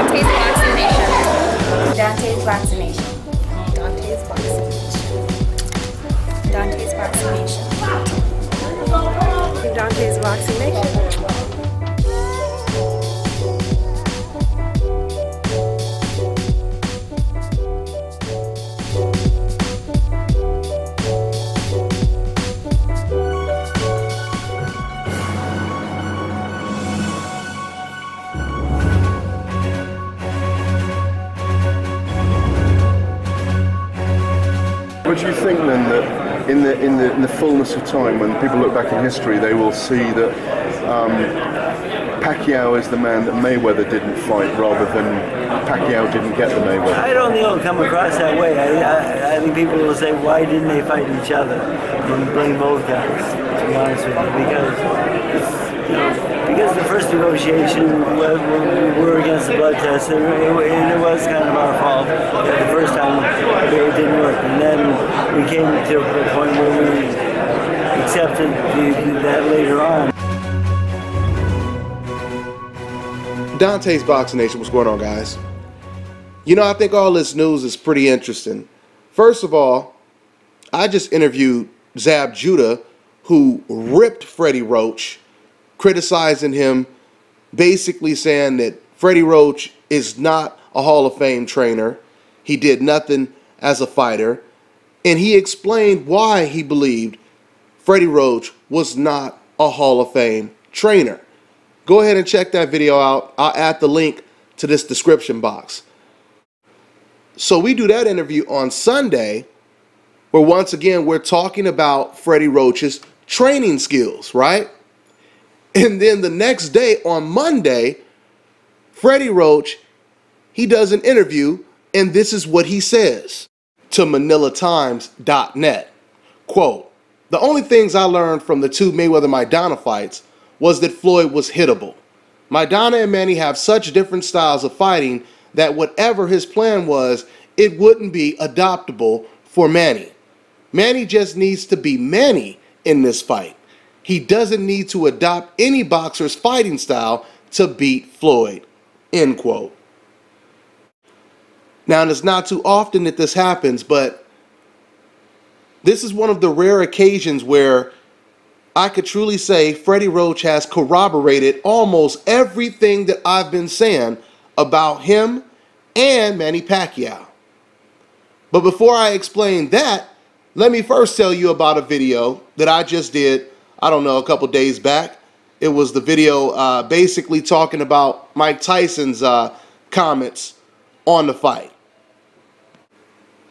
Dante's vaccination. Dante's vaccination. Dante's vaccination. Dante's vaccination. Dante's vaccination. But do you think then that in the fullness of time, when people look back in history, they will see that Pacquiao is the man that Mayweather didn't fight, rather than Pacquiao didn't get the Mayweather? I don't think it'll come across that way. I think people will say, why didn't they fight each other? And blame both guys, to be honest with you, because the first negotiation we were against the blood test, and it was kind of our fault that the first time it didn't work. And then we came to a point where we accepted that later on. Dante's vaccination. What's going on, guys? You know, I think all this news is pretty interesting. First of all, I just interviewed Zab Judah, who ripped Freddie Roach, criticizing him, basically saying that Freddie Roach is not a Hall of Fame trainer. He did nothing as a fighter. And he explained why he believed Freddie Roach was not a Hall of Fame trainer. Go ahead and check that video out. I'll add the link to this description box. So we do that interview on Sunday, where once again we're talking about Freddie Roach's training skills, right? And then the next day, on Monday, Freddie Roach, he does an interview, and this is what he says to ManilaTimes.net. Quote, "The only things I learned from the two Mayweather-Maidana fights was that Floyd was hittable. Maidana and Manny have such different styles of fighting that whatever his plan was, it wouldn't be adoptable for Manny. Manny just needs to be Manny in this fight. He doesn't need to adopt any boxer's fighting style to beat Floyd." End quote. Now, it's not too often that this happens, but this is one of the rare occasions where I could truly say Freddie Roach has corroborated almost everything that I've been saying about him and Manny Pacquiao. But before I explain that, let me first tell you about a video that I just did, I don't know, a couple days back. It was the video basically talking about Mike Tyson's comments on the fight.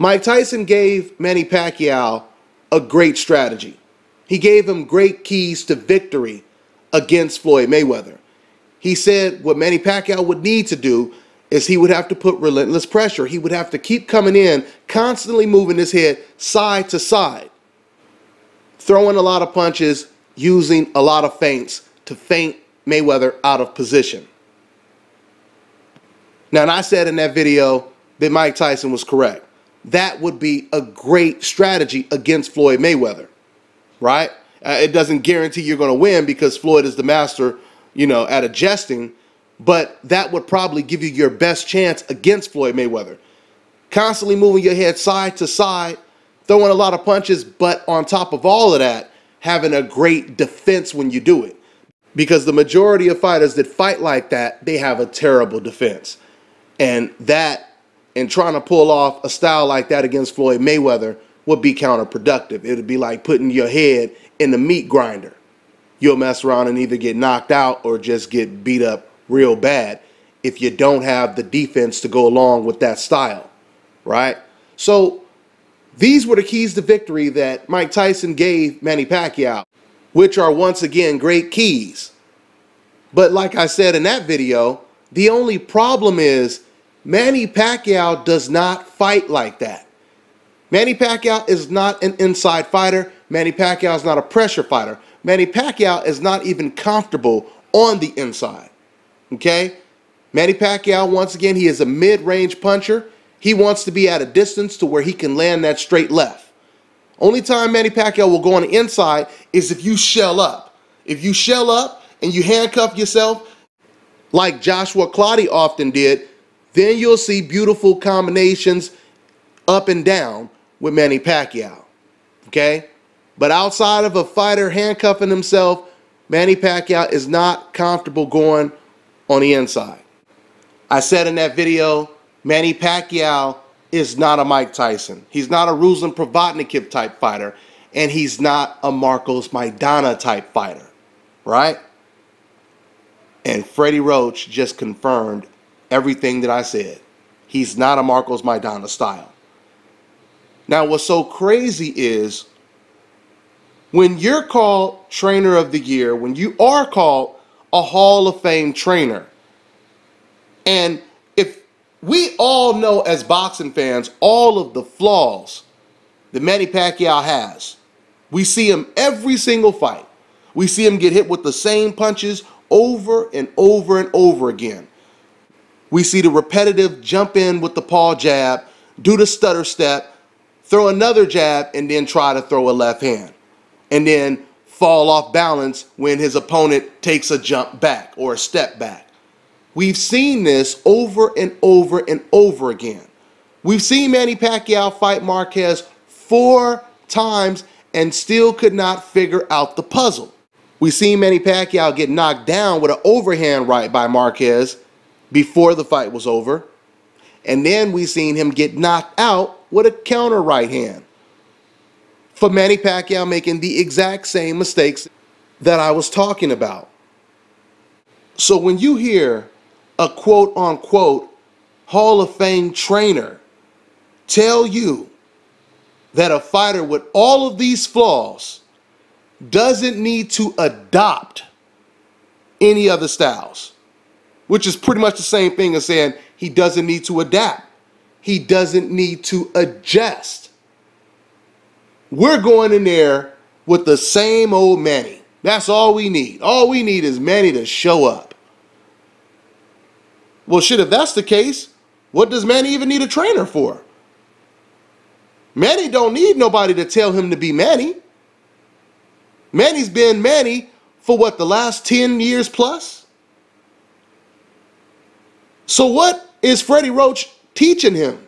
Mike Tyson gave Manny Pacquiao a great strategy. He gave him great keys to victory against Floyd Mayweather. He said what Manny Pacquiao would need to do is he would have to put relentless pressure. He would have to keep coming in, constantly moving his head side to side, throwing a lot of punches, using a lot of feints to feint Mayweather out of position. Now, and I said in that video that Mike Tyson was correct. That would be a great strategy against Floyd Mayweather, right? It doesn't guarantee you're going to win because Floyd is the master, you know, at adjusting, but that would probably give you your best chance against Floyd Mayweather. Constantly moving your head side to side, throwing a lot of punches, but on top of all of that, having a great defense when you do it. Because the majority of fighters that fight like that, they have a terrible defense. And that, and trying to pull off a style like that against Floyd Mayweather would be counterproductive. It would be like putting your head in the meat grinder. You'll mess around and either get knocked out or just get beat up real bad if you don't have the defense to go along with that style, right? So these were the keys to victory that Mike Tyson gave Manny Pacquiao, which are once again great keys. But like I said in that video, the only problem is Manny Pacquiao does not fight like that. Manny Pacquiao is not an inside fighter. Manny Pacquiao is not a pressure fighter. Manny Pacquiao is not even comfortable on the inside. Okay? Manny Pacquiao, once again, he is a mid-range puncher. He wants to be at a distance to where he can land that straight left. Only time Manny Pacquiao will go on the inside is if you shell up. If you shell up and you handcuff yourself, like Joshua Clottey often did, Then you'll see beautiful combinations up and down with Manny Pacquiao. Okay? But outside of a fighter handcuffing himself, Manny Pacquiao is not comfortable going on the inside. I said in that video, Manny Pacquiao is not a Mike Tyson. He's not a Ruslan Provodnikov type fighter. And he's not a Marcos Maidana type fighter. Right? And Freddie Roach just confirmed everything that I said. He's not a Marcos Maidana style. Now, what's so crazy is when you're called Trainer of the Year, when you are called a Hall of Fame trainer, and if we all know as boxing fans all of the flaws that Manny Pacquiao has, we see him every single fight. We see him get hit with the same punches over and over and over again. We see the repetitive jump in with the paw jab, do the stutter step, throw another jab, and then try to throw a left hand. And then fall off balance when his opponent takes a jump back or a step back. We've seen this over and over and over again. We've seen Manny Pacquiao fight Marquez 4 times and still could not figure out the puzzle. We've seen Manny Pacquiao get knocked down with an overhand right by Marquez before the fight was over. And then we've seen him get knocked out with a counter right hand. For Manny Pacquiao making the exact same mistakes that I was talking about. So when you hear a quote-unquote Hall of Fame trainer tell you that a fighter with all of these flaws doesn't need to adopt any other styles, which is pretty much the same thing as saying he doesn't need to adapt. He doesn't need to adjust. We're going in there with the same old Manny. That's all we need. All we need is Manny to show up. Well, shit, if that's the case, what does Manny even need a trainer for? Manny don't need nobody to tell him to be Manny. Manny's been Manny for what, the last 10 years plus? So what is Freddie Roach teaching him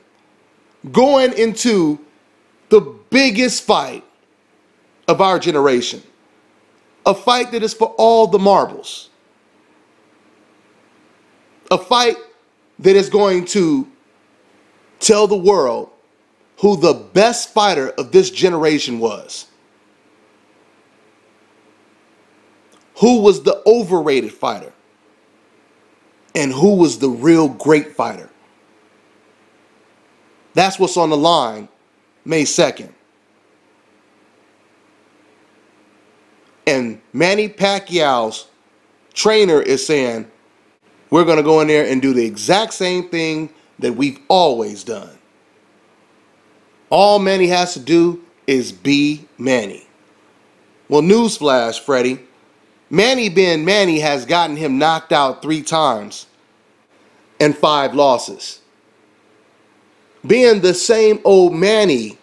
going into the biggest fight of our generation? A fight that is for all the marbles. A fight that is going to tell the world who the best fighter of this generation was. Who was the overrated fighter? And who was the real great fighter? That's what's on the line May 2nd. And Manny Pacquiao's trainer is saying, we're going to go in there and do the exact same thing that we've always done. All Manny has to do is be Manny. Well, newsflash, Freddie. Manny being Manny has gotten him knocked out 3 times and 5 losses. Being the same old Manny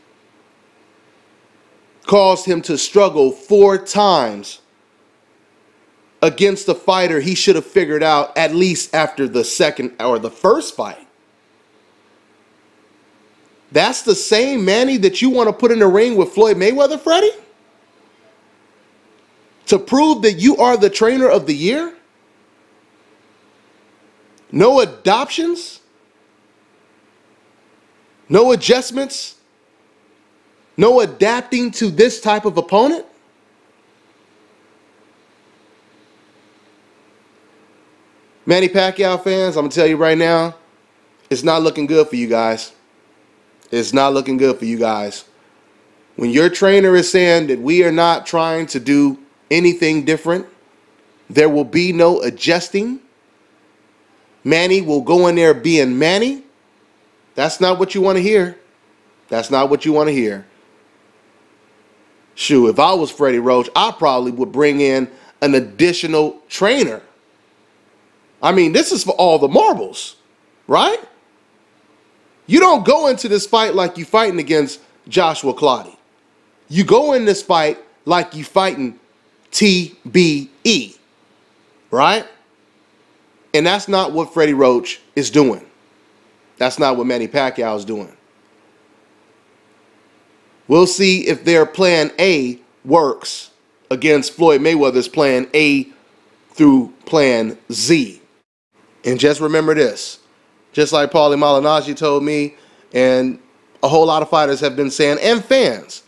caused him to struggle 4 times against a fighter he should have figured out at least after the second or the first fight. That's the same Manny that you want to put in the ring with Floyd Mayweather, Freddie? To prove that you are the trainer of the year? No adoptions? No adjustments? No adapting to this type of opponent? Manny Pacquiao fans, I'm going to tell you right now, it's not looking good for you guys. It's not looking good for you guys. When your trainer is saying that we are not trying to do anything different, there will be no adjusting. Manny will go in there being Manny. That's not what you want to hear. That's not what you want to hear. Shoot, if I was Freddie Roach, I probably would bring in an additional trainer. I mean, this is for all the marbles, right? You don't go into this fight like you fighting against Joshua Clottey. You go in this fight like you fighting TBE, right? And that's not what Freddie Roach is doing. That's not what Manny Pacquiao is doing. We'll see if their plan A works against Floyd Mayweather's plan A through plan Z. And just remember this, just like Paulie Malignaggi told me, and a whole lot of fighters have been saying, and fans,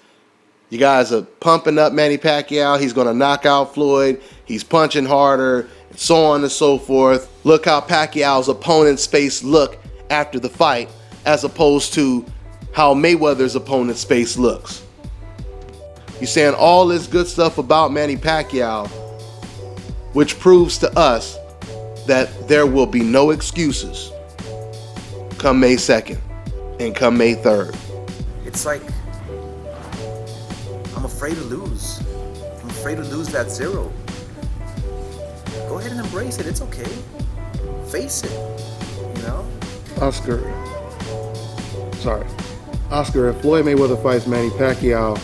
you guys are pumping up Manny Pacquiao. He's going to knock out Floyd. He's punching harder, and so on and so forth. Look how Pacquiao's opponent's face look after the fight, as opposed to how Mayweather's opponent's face looks. You're saying all this good stuff about Manny Pacquiao, which proves to us that there will be no excuses come May 2nd and come May 3rd. It's like, I'm afraid to lose. I'm afraid to lose that zero. Go ahead and embrace it. It's okay. Face it, you know? Oscar, if Floyd Mayweather fights Manny Pacquiao,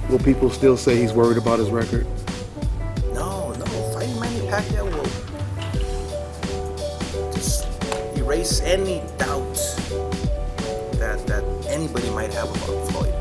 will people still say he's worried about his record? No, fighting Manny Pacquiao will just erase any doubt that anybody might have about Floyd.